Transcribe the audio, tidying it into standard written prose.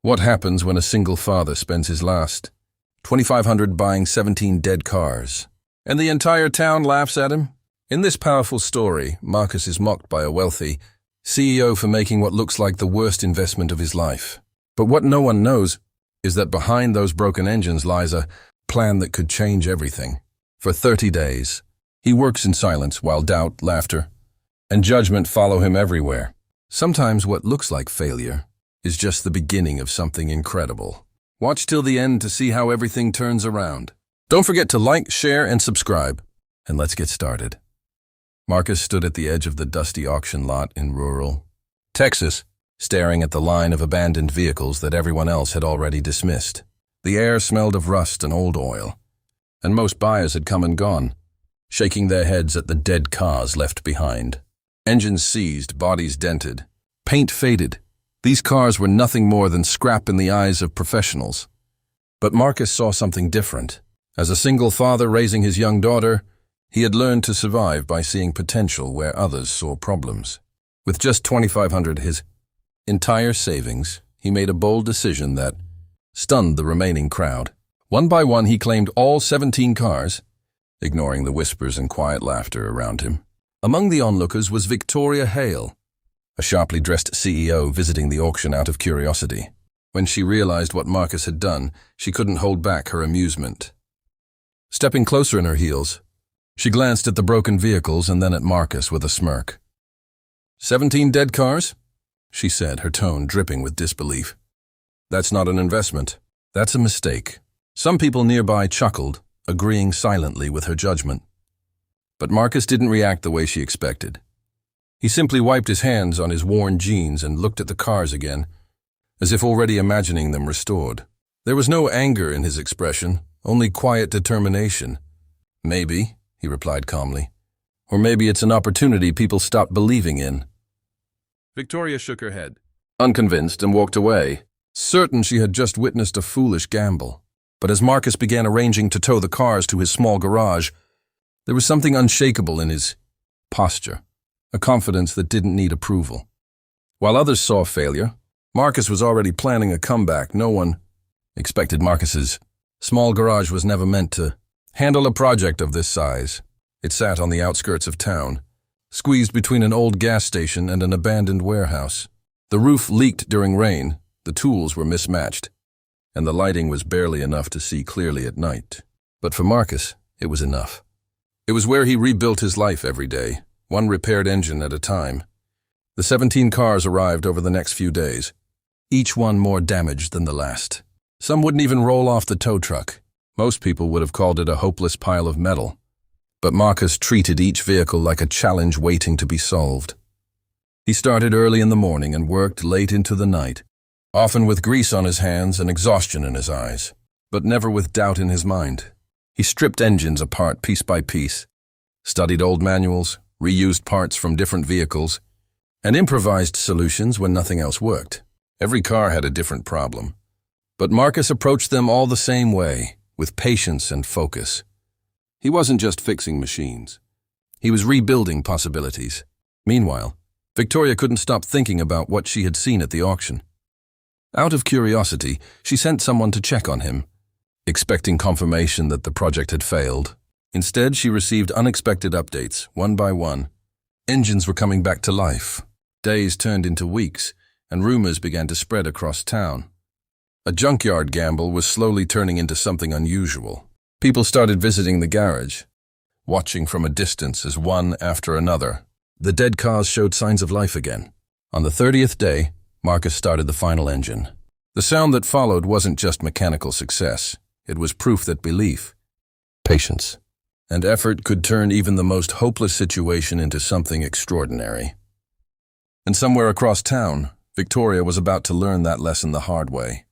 What happens when a single father spends his last 2,500 buying 17 dead cars, and the entire town laughs at him? In this powerful story, Marcus is mocked by a wealthy CEO for making what looks like the worst investment of his life. But what no one knows is that behind those broken engines lies a plan that could change everything. For 30 days, he works in silence while doubt, laughter, and judgment follow him everywhere. Sometimes what looks like failure is just the beginning of something incredible. Watch till the end to see how everything turns around. Don't forget to like, share, and subscribe. And let's get started. Marcus stood at the edge of the dusty auction lot in rural Texas, staring at the line of abandoned vehicles that everyone else had already dismissed. The air smelled of rust and old oil, and most buyers had come and gone, shaking their heads at the dead cars left behind. Engines seized, bodies dented, paint faded. These cars were nothing more than scrap in the eyes of professionals. But Marcus saw something different. As a single father raising his young daughter, he had learned to survive by seeing potential where others saw problems. With just 2,500 his entire savings, he made a bold decision that stunned the remaining crowd. One by one, he claimed all 17 cars, ignoring the whispers and quiet laughter around him. Among the onlookers was Victoria Hale, a sharply dressed CEO visiting the auction out of curiosity. When she realized what Marcus had done, she couldn't hold back her amusement. Stepping closer in her heels, she glanced at the broken vehicles and then at Marcus with a smirk. 17 dead cars? She said, her tone dripping with disbelief. That's not an investment. That's a mistake. Some people nearby chuckled, agreeing silently with her judgment. But Marcus didn't react the way she expected. He simply wiped his hands on his worn jeans and looked at the cars again, as if already imagining them restored. There was no anger in his expression, only quiet determination. Maybe, he replied calmly, or maybe it's an opportunity people stopped believing in. Victoria shook her head, unconvinced, and walked away, certain she had just witnessed a foolish gamble. But as Marcus began arranging to tow the cars to his small garage, there was something unshakable in his posture, a confidence that didn't need approval. While others saw failure, Marcus was already planning a comeback. No one expected Marcus's small garage was never meant to handle a project of this size. It sat on the outskirts of town, squeezed between an old gas station and an abandoned warehouse. The roof leaked during rain, the tools were mismatched, and the lighting was barely enough to see clearly at night. But for Marcus, it was enough. It was where he rebuilt his life every day, one repaired engine at a time. The 17 cars arrived over the next few days, each one more damaged than the last. Some wouldn't even roll off the tow truck. Most people would have called it a hopeless pile of metal. But Marcus treated each vehicle like a challenge waiting to be solved. He started early in the morning and worked late into the night, often with grease on his hands and exhaustion in his eyes, but never with doubt in his mind. He stripped engines apart piece by piece, studied old manuals, reused parts from different vehicles, and improvised solutions when nothing else worked. Every car had a different problem, but Marcus approached them all the same way, with patience and focus. He wasn't just fixing machines. He was rebuilding possibilities. Meanwhile, Victoria couldn't stop thinking about what she had seen at the auction. Out of curiosity, she sent someone to check on him, expecting confirmation that the project had failed. Instead, she received unexpected updates, one by one. Engines were coming back to life. Days turned into weeks, and rumors began to spread across town. A junkyard gamble was slowly turning into something unusual. People started visiting the garage, watching from a distance as one after another. The dead cars showed signs of life again. On the 30th day, Marcus started the final engine. The sound that followed wasn't just mechanical success. It was proof that belief, patience, and effort could turn even the most hopeless situation into something extraordinary. And somewhere across town, Victoria was about to learn that lesson the hard way.